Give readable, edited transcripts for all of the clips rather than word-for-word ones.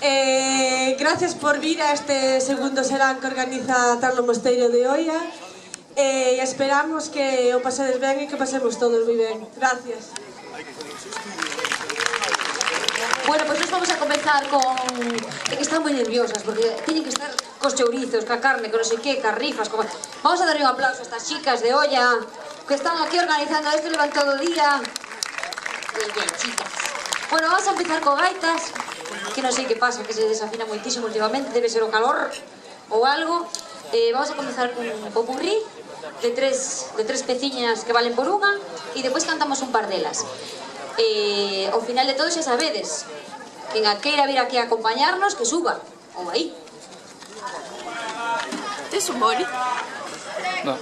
Gracias por vir a este segundo serán que organiza Tarlo Mosteiro de Oia. Esperamos que o pasedes ben e que pasemos todos moi ben. Gracias. Bueno, pues nos vamos a comenzar con... que están moi nerviosas, porque tienen que estar cos chourizos, ca carne, con non sei que, ca rifas, como... Vamos a darle un aplauso a estas chicas de Oia, que están aquí organizando esto, llevan todo o día. Muy bien, chicas. Bueno, vamos a empezar con gaitas, que non sei que pasa, que se desafina moitísimo últimamente, debe ser o calor ou algo. Vamos a comenzar con un popurrí de tres peciñas que valen por unha, e depois cantamos un par delas. Ao final de todo xa sabedes, quen a queira vir aquí a acompañarnos, que suba, ou aí. Tes un boli? No.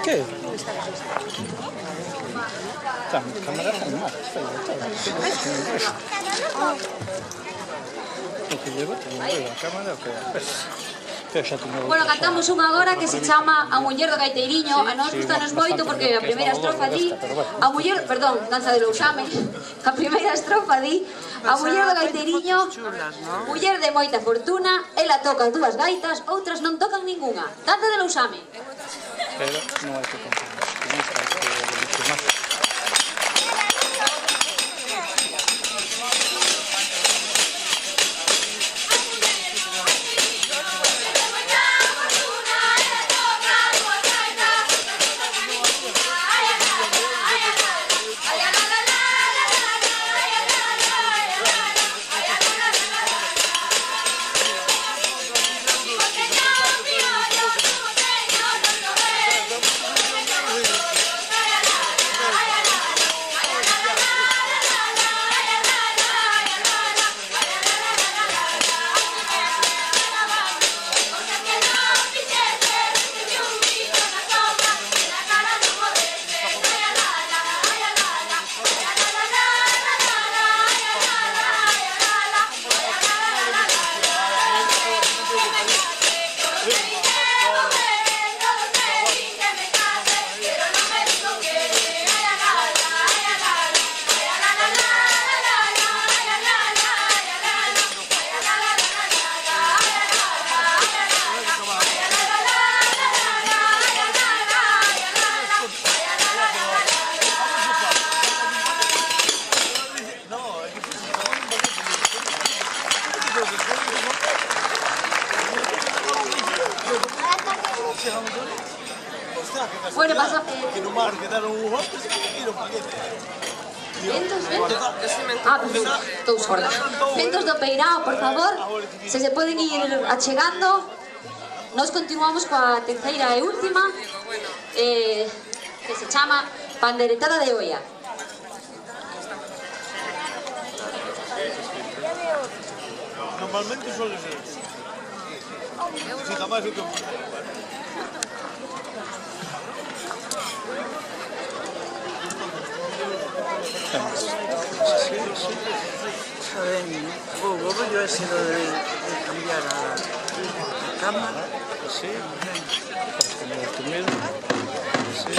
¿Qué? Cámara normal. que llevo, a cámara, o que... Bueno, cantamos unha agora que se chama A muller do gaiteiriño. A nós gustanos moito porque a primeira estrofa di a muller, perdón, danza de Lousame. A primeira estrofa di a muller do gaiteiriño, muller de moita fortuna, ela toca dúas gaitas, outras non tocan ningunha. Danza de Lousame. Pero non hai que confundir. Bueno, pasa... Que no mar quedaron un golpe, se quedaron paquete. Ventos, ventos. Ah, perfecto, estou sorda. Ventos do Peirao, por favor, se poden ir achegando. Nos continuamos coa terceira e última, que se chama Panderetada de Olla. Normalmente suele ser. Si jamás que... Yo he sido de cambiar a cámara. Sí, para tú mismo. Sí.